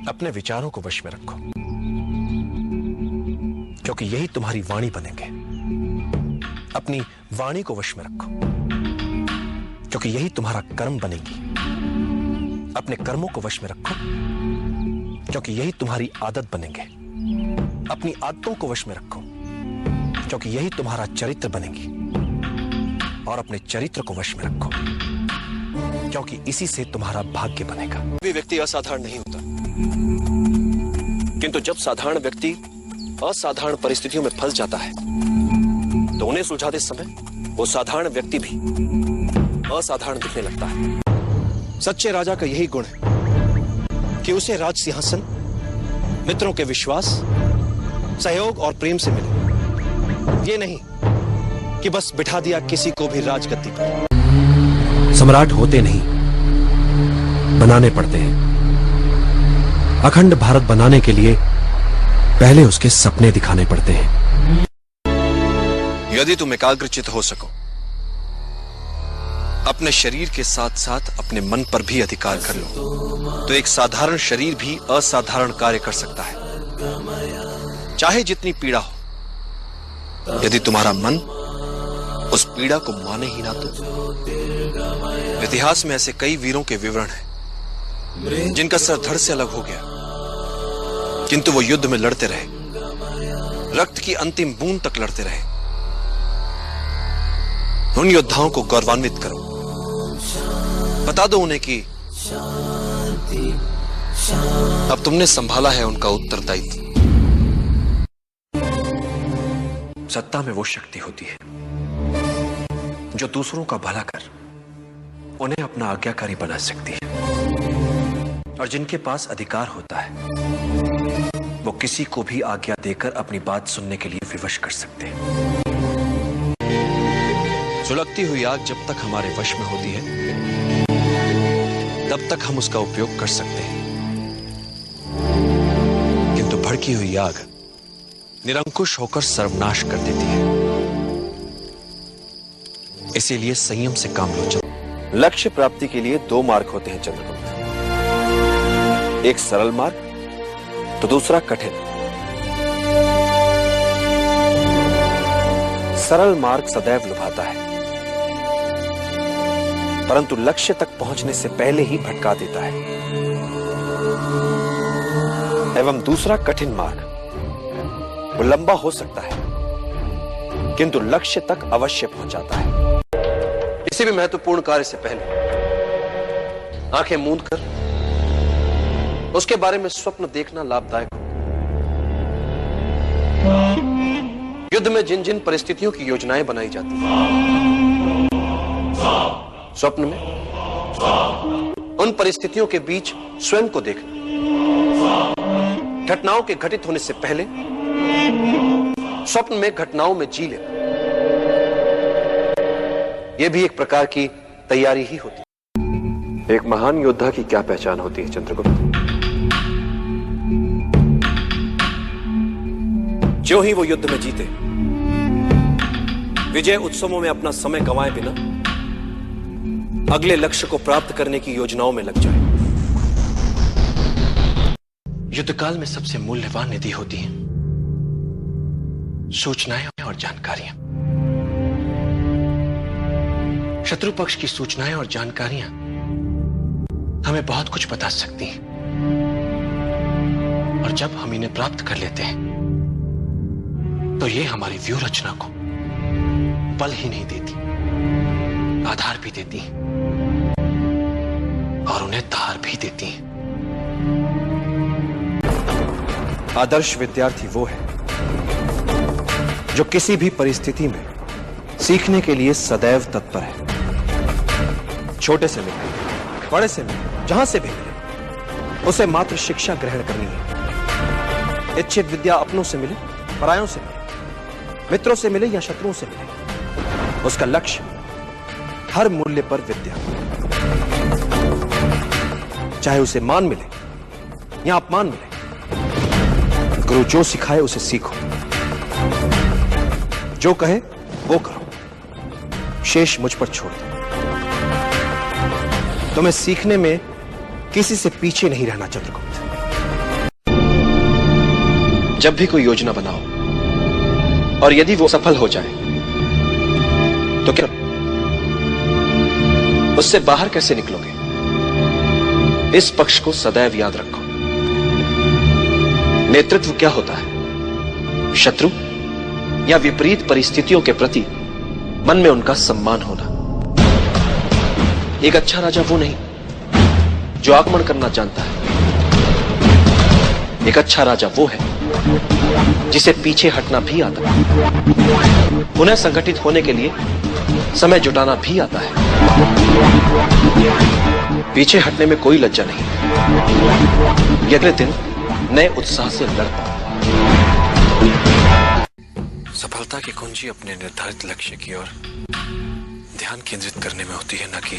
अपने विचारों को वश में रखो, क्योंकि यही तुम्हारी वाणी बनेंगे। अपनी वाणी को वश में रखो, क्योंकि यही तुम्हारा कर्म बनेगी। अपने कर्मों को वश में रखो, क्योंकि यही तुम्हारी आदत बनेंगे। अपनी आदतों को वश में रखो, क्योंकि यही तुम्हारा चरित्र बनेगी। और अपने चरित्र को वश में रखो, क्योंकि इसी से तुम्हारा भाग्य बनेगा। कोई व्यक्ति असाधारण नहीं होता, किंतु जब साधारण व्यक्ति असाधारण परिस्थितियों में फंस जाता है तो उन्हें सुलझाते समय वो साधारण व्यक्ति भी असाधारण दिखने लगता है। सच्चे राजा का यही गुण है कि उसे राज सिंहासन मित्रों के विश्वास, सहयोग और प्रेम से मिले। ये नहीं कि बस बिठा दिया किसी को भी राजगद्दी पर। सम्राट होते नहीं, बनाने पड़ते हैं। अखंड भारत बनाने के लिए पहले उसके सपने दिखाने पड़ते हैं। यदि तुम एकाग्रचित हो सको, अपने शरीर के साथ साथ अपने मन पर भी अधिकार कर लो, तो एक साधारण शरीर भी असाधारण कार्य कर सकता है, चाहे जितनी पीड़ा हो। यदि तुम्हारा मन उस पीड़ा को माने ही ना तो। इतिहास में ऐसे कई वीरों के विवरण हैं जिनका सर धड़ से अलग हो गया, किंतु वो युद्ध में लड़ते रहे, रक्त की अंतिम बूंद तक लड़ते रहे। उन योद्धाओं को गौरवान्वित करो, बता दो उन्हें कि अब तुमने संभाला है उनका उत्तरदायित्व। सत्ता में वो शक्ति होती है जो दूसरों का भला कर उन्हें अपना आज्ञाकारी बना सकती है, और जिनके पास अधिकार होता है वो किसी को भी आज्ञा देकर अपनी बात सुनने के लिए विवश कर सकते हैं। सुलगती हुई आग जब तक हमारे वश में होती है तब तक हम उसका उपयोग कर सकते हैं, किंतु भड़की हुई आग निरंकुश होकर सर्वनाश कर देती है। इसीलिए संयम से काम लो। लक्ष्य प्राप्ति के लिए दो मार्ग होते हैं चंद्रगुप्त, एक सरल मार्ग तो दूसरा कठिन। सरल मार्ग सदैव लुभाता है, परंतु लक्ष्य तक पहुंचने से पहले ही भटका देता है। एवं दूसरा कठिन मार्ग वो लंबा हो सकता है, किंतु लक्ष्य तक अवश्य पहुंचाता है। किसी भी महत्वपूर्ण कार्य से पहले आंखें मूंद कर उसके बारे में स्वप्न देखना लाभदायक हो। युद्ध में जिन जिन परिस्थितियों की योजनाएं बनाई जाती हैं, स्वप्न में उन परिस्थितियों के बीच स्वयं को देखना, घटनाओं के घटित होने से पहले स्वप्न में घटनाओं में जी लेना, यह भी एक प्रकार की तैयारी ही होती है। एक महान योद्धा की क्या पहचान होती है चंद्रगुप्त? जो ही वो युद्ध में जीते, विजय उत्सवों में अपना समय गंवाए बिना अगले लक्ष्य को प्राप्त करने की योजनाओं में लग जाए। युद्धकाल में सबसे मूल्यवान निधि होती है सूचनाएं और जानकारियां। शत्रु पक्ष की सूचनाएं और जानकारियां हमें बहुत कुछ बता सकती हैं, और जब हम इन्हें प्राप्त कर लेते हैं तो ये हमारी व्यूह रचना को बल ही नहीं देती, आधार भी देती और उन्हें धार भी देती हैं। आदर्श विद्यार्थी वो है जो किसी भी परिस्थिति में सीखने के लिए सदैव तत्पर है। छोटे से मिले, बड़े से मिले, जहां से भी मिले, उसे मात्र शिक्षा ग्रहण करनी है। इच्छित विद्या अपनों से मिले, परायों से मिले, मित्रों से मिले या शत्रुओं से मिले, उसका लक्ष्य हर मूल्य पर विद्या, चाहे उसे मान मिले या अपमान मिले। गुरु जो सिखाए उसे सीखो, जो कहे वो करो, शेष मुझ पर छोड़ दो। तुम्हें सीखने में किसी से पीछे नहीं रहना चंद्रगुप्त। जब भी कोई योजना बनाओ और यदि वो सफल हो जाए तो क्या उससे बाहर कैसे निकलोगे, इस पक्ष को सदैव याद रखो। नेतृत्व क्या होता है? शत्रु या विपरीत परिस्थितियों के प्रति मन में उनका सम्मान होना। एक अच्छा राजा वो नहीं जो आक्रमण करना जानता है। एक अच्छा राजा वो है जिसे पीछे हटना भी आता है, पुनः संगठित होने के लिए समय जुटाना भी आता है। पीछे हटने में कोई लज्जा नहीं। अगले दिन नए उत्साह से लड़ पाओ। सफलता की कुंजी अपने निर्धारित लक्ष्य की ओर ध्यान केंद्रित करने में होती है, न कि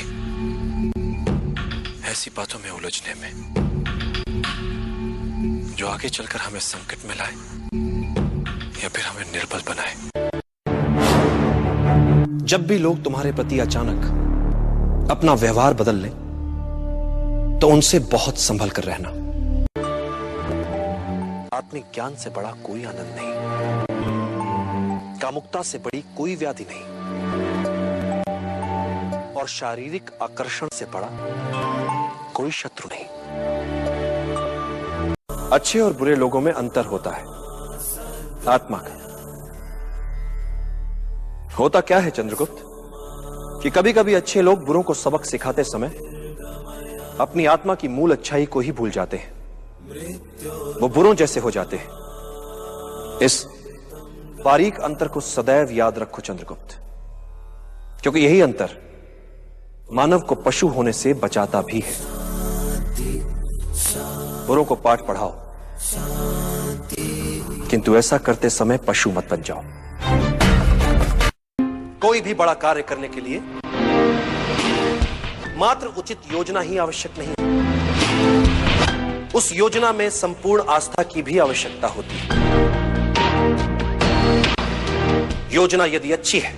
ऐसी बातों में उलझने में जो आगे चलकर हमें संकट में लाए या फिर हमें निर्बल बनाए। जब भी लोग तुम्हारे प्रति अचानक अपना व्यवहार बदल लें तो उनसे बहुत संभल कर रहना। आत्मिक ज्ञान से बड़ा कोई आनंद नहीं, कामुकता से बड़ी कोई व्याधि नहीं, और शारीरिक आकर्षण से बड़ा कोई शत्रु नहीं। अच्छे और बुरे लोगों में अंतर होता है, आत्मा का। होता क्या है चंद्रगुप्त कि कभी कभी अच्छे लोग बुरों को सबक सिखाते समय अपनी आत्मा की मूल अच्छाई को ही भूल जाते हैं। वो बुरों जैसे हो जाते हैं। इस बारीक अंतर को सदैव याद रखो चंद्रगुप्त, क्योंकि यही अंतर मानव को पशु होने से बचाता भी है। बुरों को पाठ पढ़ाओ, किंतु ऐसा करते समय पशु मत बन जाओ। कोई भी बड़ा कार्य करने के लिए मात्र उचित योजना ही आवश्यक नहीं, उस योजना में संपूर्ण आस्था की भी आवश्यकता होती है। योजना यदि अच्छी है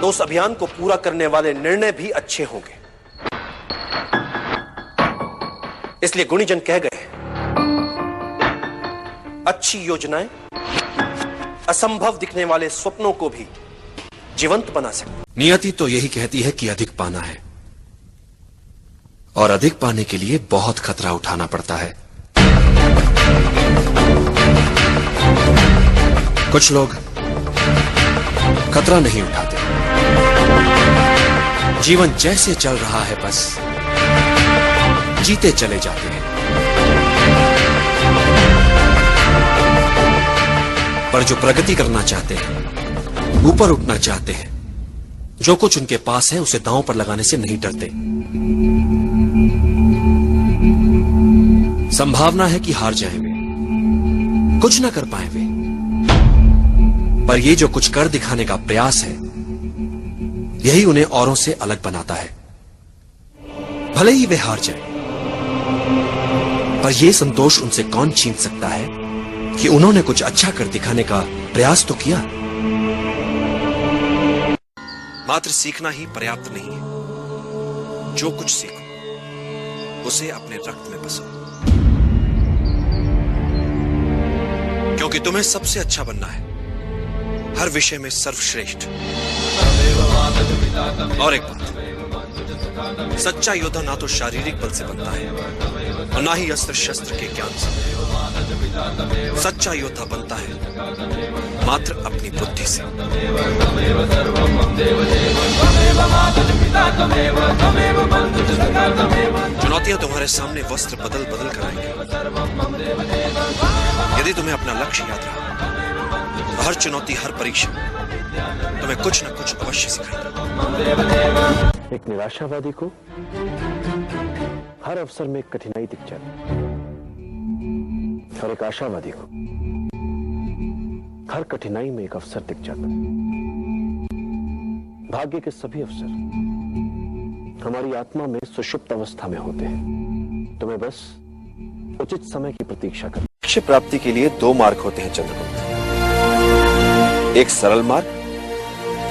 तो उस अभियान को पूरा करने वाले निर्णय भी अच्छे होंगे। इसलिए गुणीजन कह गए, अच्छी योजनाएं असंभव दिखने वाले स्वप्नों को भी जीवंत बना सकती। नियति तो यही कहती है कि अधिक पाना है, और अधिक पाने के लिए बहुत खतरा उठाना पड़ता है। कुछ लोग खतरा नहीं उठाते, जीवन जैसे चल रहा है बस जीते चले जाते हैं। पर जो प्रगति करना चाहते हैं, ऊपर उठना चाहते हैं, जो कुछ उनके पास है उसे दांव पर लगाने से नहीं डरते। संभावना है कि हार जाएं वे, कुछ ना कर पाए वे, पर ये जो कुछ कर दिखाने का प्रयास है यही उन्हें औरों से अलग बनाता है। भले ही वे हार जाएं, पर यह संतोष उनसे कौन छीन सकता है कि उन्होंने कुछ अच्छा कर दिखाने का प्रयास तो किया। मात्र सीखना ही पर्याप्त नहीं है, जो कुछ सीखो उसे अपने रक्त में बसो, क्योंकि तुम्हें सबसे अच्छा बनना है, हर विषय में सर्वश्रेष्ठ। और एक बात, सच्चा योद्धा ना तो शारीरिक बल से बनता है और ना ही अस्त्र शस्त्र के ज्ञान से। सच्चा योद्धा बनता है मात्र अपनी बुद्धि से। चुनौती चुनौतियां तुम्हारे सामने वस्त्र बदल बदल कर आएंगी। यदि तुम्हें अपना लक्ष्य याद रहा तो हर चुनौती, हर परीक्षा तुम्हें कुछ न कुछ अवश्य सिखाएगी। एक निराशावादी को हर अवसर में एक कठिनाई दिख जाती और एक आशावादी को हर कठिनाई में एक अवसर दिख जाता है। भाग्य के सभी अवसर हमारी आत्मा में सुषुप्त अवस्था में होते हैं। तुम्हें बस उचित समय की प्रतीक्षा कर। लक्ष्य प्राप्ति के लिए दो मार्ग होते हैं चंद्रगुप्त, एक सरल मार्ग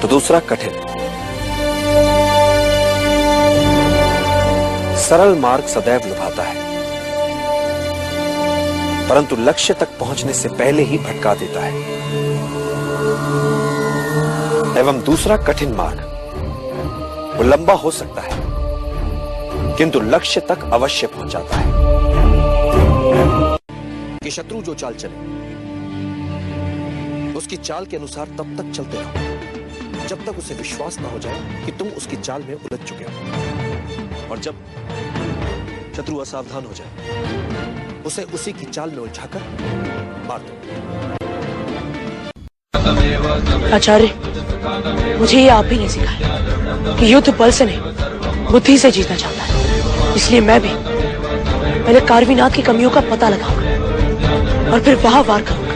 तो दूसरा कठिन। सरल मार्ग सदैव लुभाता है, परंतु लक्ष्य तक पहुंचने से पहले ही भटका देता है। एवं दूसरा कठिन मार्ग वो लंबा हो सकता है किंतु लक्ष्य तक अवश्य पहुंचाता है। कि शत्रु जो चाल चले उसकी चाल के अनुसार तब तक चलते रहो जब तक उसे विश्वास न हो जाए कि तुम उसकी चाल में उलझ चुके हो, और जब शत्रु असावधान हो जाए उसे उसी की चाल में उलझाकर मार दो। आचार्य, मुझे ये आप ही ने सिखाया कि युद्ध बल से नहीं बुद्धि से जीतना चाहता है। इसलिए मैं भी पहले कारवीनाथ की कमियों का पता लगाऊंगा और फिर वहां वार करूंगा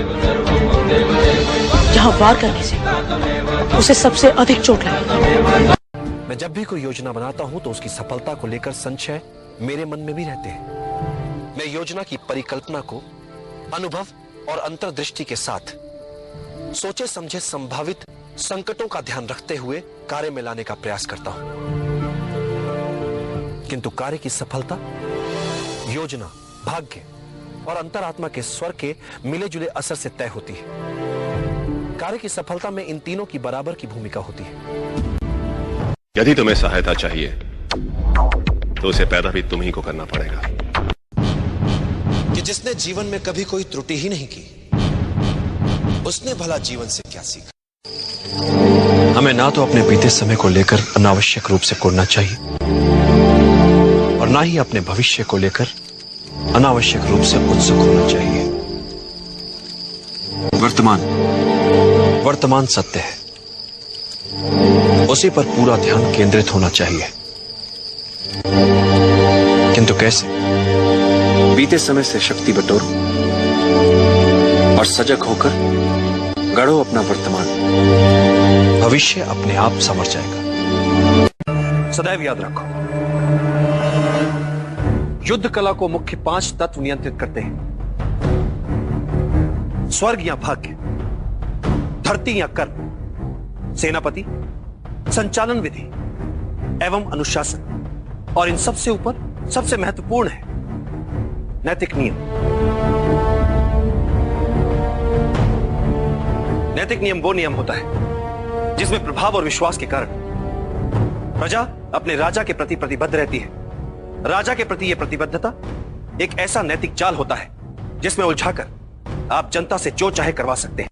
जहां वार करने से उसे सबसे अधिक चोट लगेगी। मैं जब भी कोई योजना बनाता हूं तो उसकी सफलता को लेकर संशय मेरे मन में भी रहते हैं। मैं योजना की परिकल्पना को अनुभव और अंतर्दृष्टि के साथ सोचे समझे संभावित संकटों का ध्यान रखते हुए कार्य में लाने का प्रयास करता हूं, किंतु कार्य की सफलता योजना, भाग्य और अंतरात्मा के स्वर के मिले जुले असर से तय होती है। कार्य की सफलता में इन तीनों की बराबर की भूमिका होती है। यदि तुम्हें सहायता चाहिए तो उसे पैदा भी तुम्ही को करना पड़ेगा। कि जिसने जीवन में कभी कोई त्रुटि ही नहीं की उसने भला जीवन से क्या सीखा। हमें ना तो अपने बीते समय को लेकर अनावश्यक रूप से कोड़ना चाहिए और ना ही अपने भविष्य को लेकर अनावश्यक रूप से उत्सुक होना चाहिए। वर्तमान सत्य है, उसी पर पूरा ध्यान केंद्रित होना चाहिए। किंतु कैसे? बीते समय से शक्ति बटोरो और सजग होकर गढ़ो अपना वर्तमान। भविष्य अपने आप संवर जाएगा। सदैव याद रखो, युद्ध कला को मुख्य 5 तत्व नियंत्रित करते हैं। स्वर्ग या भाग्य, धरती या कर्म, सेनापति, संचालन विधि एवं अनुशासन, और इन सबसे ऊपर सबसे महत्वपूर्ण है नैतिक नियम। नैतिक नियम वो नियम होता है जिसमें प्रभाव और विश्वास के कारण प्रजा अपने राजा के प्रति प्रतिबद्ध रहती है। राजा के प्रति यह प्रतिबद्धता एक ऐसा नैतिक जाल होता है जिसमें उलझाकर आप जनता से जो चाहे करवा सकते हैं।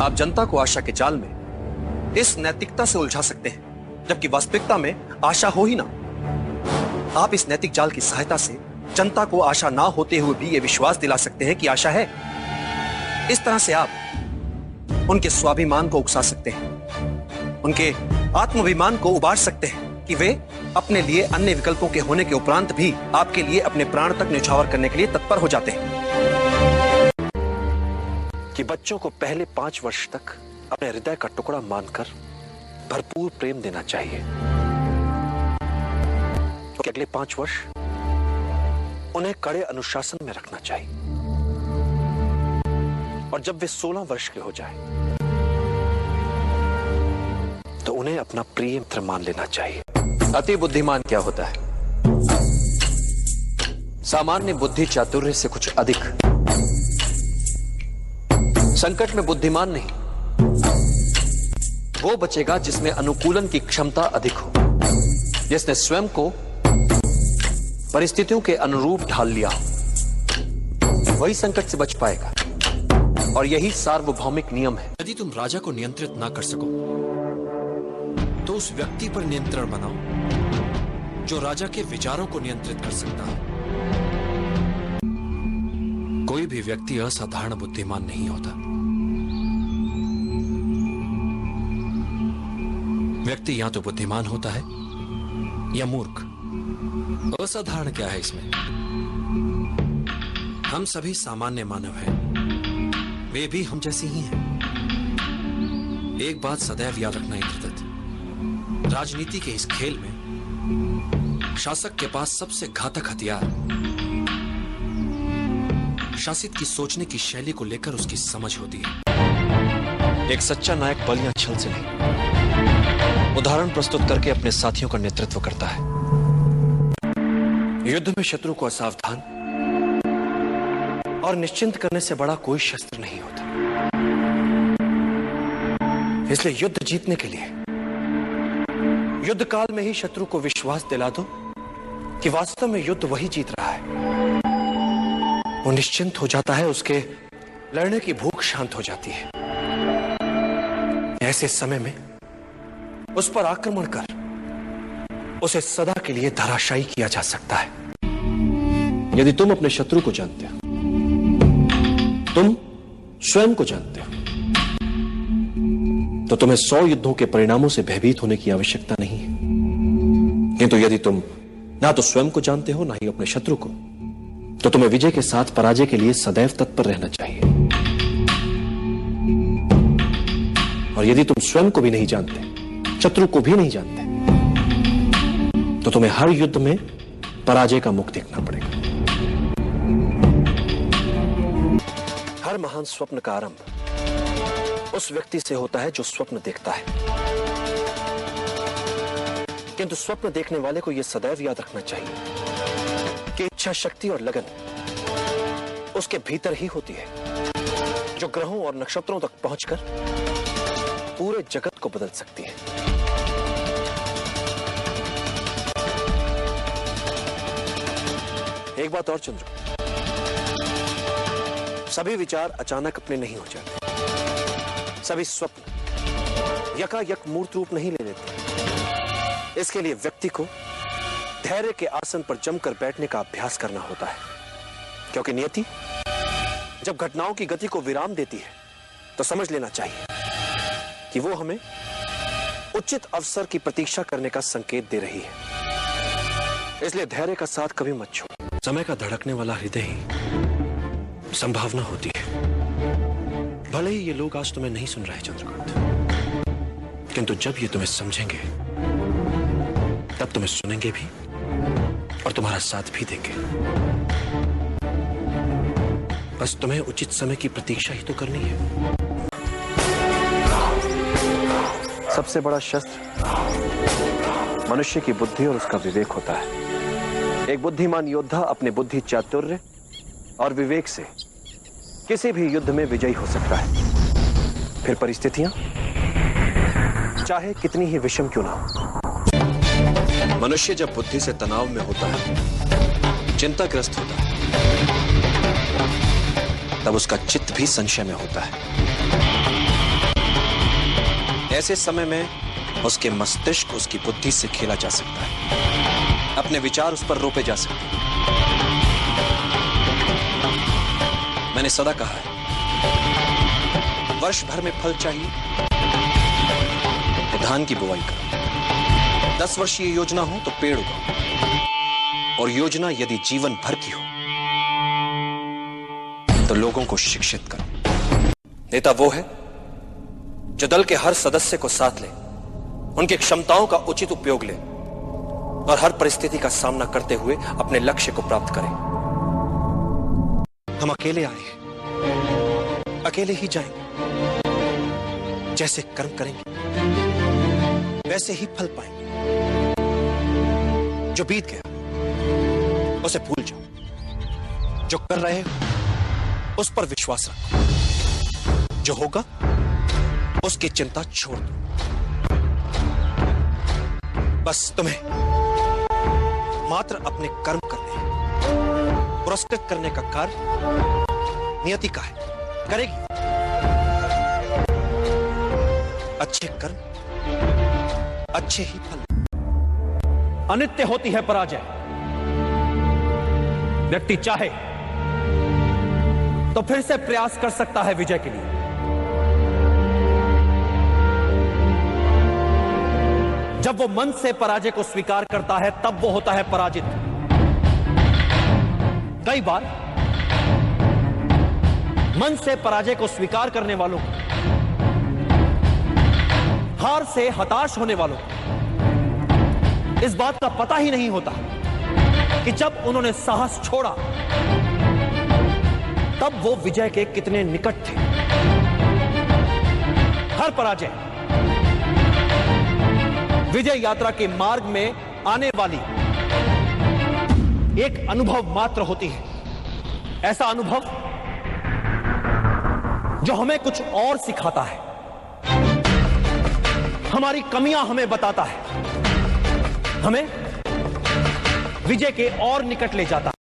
आप जनता को आशा के जाल में इस नैतिकता से उलझा सकते हैं, जबकि वास्तविकता में आशा हो ही ना। आप इस नैतिक जाल की सहायता से जनता को आशा ना होते हुए भी यह विश्वास दिला सकते हैं कि आशा है। इस तरह से आप उनके स्वाभिमान को उकसा सकते हैं, उनके आत्माभिमान को उबार सकते हैं कि वे अपने लिए अन्य विकल्पों के होने के उपरांत भी आपके लिए अपने प्राण तक न्यौछावर करने के लिए तत्पर हो जाते हैं। कि बच्चों को पहले 5 वर्ष तक अपने हृदय का टुकड़ा मानकर भरपूर प्रेम देना चाहिए, तो अगले 5 वर्ष उन्हें कड़े अनुशासन में रखना चाहिए, और जब वे 16 वर्ष के हो जाए तो उन्हें अपना प्रिय मित्र मान लेना चाहिए। अति बुद्धिमान क्या होता है? सामान्य बुद्धि चातुर्य से कुछ अधिक। संकट में बुद्धिमान नहीं, वो बचेगा जिसमें अनुकूलन की क्षमता अधिक हो, जिसने स्वयं को परिस्थितियों के अनुरूप ढाल लिया हो, वही संकट से बच पाएगा। और यही सार्वभौमिक नियम है। यदि तुम राजा को नियंत्रित ना कर सको तो उस व्यक्ति पर नियंत्रण बनाओ जो राजा के विचारों को नियंत्रित कर सकता है। कोई भी व्यक्ति असाधारण बुद्धिमान नहीं होता। व्यक्ति या तो बुद्धिमान होता है या मूर्ख। असाधारण क्या है इसमें? हम सभी सामान्य मानव हैं, वे भी हम जैसे ही हैं। एक बात सदैव याद रखना इंद्रदत्त, राजनीति के इस खेल में शासक के पास सबसे घातक हथियार शासित की सोचने की शैली को लेकर उसकी समझ होती है। एक सच्चा नायक बल या छल से नहीं, उदाहरण प्रस्तुत करके अपने साथियों का नेतृत्व करता है। युद्ध में शत्रु को असावधान और निश्चिंत करने से बड़ा कोई शस्त्र नहीं होता। इसलिए युद्ध जीतने के लिए युद्ध काल में ही शत्रु को विश्वास दिला दो कि वास्तव में युद्ध वही जीत रहा है। वो निश्चिंत हो जाता है, उसके लड़ने की भूख शांत हो जाती है। ऐसे समय में उस पर आक्रमण कर उसे सदा के लिए धराशायी किया जा सकता है। यदि तुम अपने शत्रु को जानते हो, तुम स्वयं को जानते हो, तो तुम्हें 100 युद्धों के परिणामों से भयभीत होने की आवश्यकता नहीं है। किंतु यदि तुम ना तो स्वयं को जानते हो ना ही अपने शत्रु को, तो तुम्हें विजय के साथ पराजय के लिए सदैव तत्पर रहना चाहिए। और यदि तुम स्वयं को भी नहीं जानते, शत्रु को भी नहीं जानते, तो तुम्हें हर युद्ध में पराजय का मुख देखना पड़ेगा। हर महान स्वप्न का आरंभ उस व्यक्ति से होता है जो स्वप्न देखता है। किंतु स्वप्न देखने वाले को यह सदैव याद रखना चाहिए कि इच्छा शक्ति और लगन उसके भीतर ही होती है, जो ग्रहों और नक्षत्रों तक पहुंचकर पूरे जगत को बदल सकती है। एक बात और चंद्र, सभी विचार अचानक अपने नहीं हो जाते। सभी स्वप्न यकायक मूर्त रूप नहीं ले लेते। इसके लिए व्यक्ति को धैर्य के आसन पर जमकर बैठने का अभ्यास करना होता है, क्योंकि नियति जब घटनाओं की गति को विराम देती है तो समझ लेना चाहिए कि वो हमें उचित अवसर की प्रतीक्षा करने का संकेत दे रही है। इसलिए धैर्य का साथ कभी मत छोड़ो। समय का धड़कने वाला हृदय ही संभावना होती है। भले ही ये लोग आज तुम्हें नहीं सुन रहे चंद्रकांत, किंतु जब ये तुम्हें समझेंगे तब तुम्हें सुनेंगे भी और तुम्हारा साथ भी देंगे। बस तुम्हें उचित समय की प्रतीक्षा ही तो करनी है। सबसे बड़ा शस्त्र मनुष्य की बुद्धि और उसका विवेक होता है। एक बुद्धिमान योद्धा अपने बुद्धि चातुर्य और विवेक से किसी भी युद्ध में विजयी हो सकता है, फिर परिस्थितियां चाहे कितनी ही विषम क्यों ना हो। मनुष्य जब बुद्धि से तनाव में होता है, चिंताग्रस्त होता है, तब उसका चित्त भी संशय में होता है। ऐसे समय में उसके मस्तिष्क उसकी बुद्धि से खेला जा सकता है, अपने विचार उस पर रोपे जा सकते हैं। मैंने सदा कहा है, वर्ष भर में फल चाहिए तो धान की बुवाई करो। 10 वर्षीय योजना हो तो पेड़ उगाओ। और योजना यदि जीवन भर की हो तो लोगों को शिक्षित करो। नेता वो है जो दल के हर सदस्य को साथ ले, उनकी क्षमताओं का उचित उपयोग ले और हर परिस्थिति का सामना करते हुए अपने लक्ष्य को प्राप्त करें। हम अकेले आए हैं, अकेले ही जाएंगे। जैसे कर्म करेंगे वैसे ही फल पाएंगे। जो बीत गया उसे भूल जाओ, जो कर रहे हो उस पर विश्वास रखो, जो होगा उसकी चिंता छोड़ दो। बस तुम्हें मात्र अपने कर्म करने हैं। पुरस्कृत करने का कार्य नियति का है, करेगी। अच्छे कर्म अच्छे ही फल, अनित्य होती है पराजय। व्यक्ति चाहे तो फिर से प्रयास कर सकता है विजय के लिए। जब वो मन से पराजय को स्वीकार करता है तब वो होता है पराजित। कई बार मन से पराजय को स्वीकार करने वालों को, हार से हताश होने वालों को इस बात का पता ही नहीं होता कि जब उन्होंने साहस छोड़ा तब वो विजय के कितने निकट थे। हर पराजय विजय यात्रा के मार्ग में आने वाली एक अनुभव मात्र होती है। ऐसा अनुभव जो हमें कुछ और सिखाता है, हमारी कमियां हमें बताता है, हमें विजय के और निकट ले जाता है।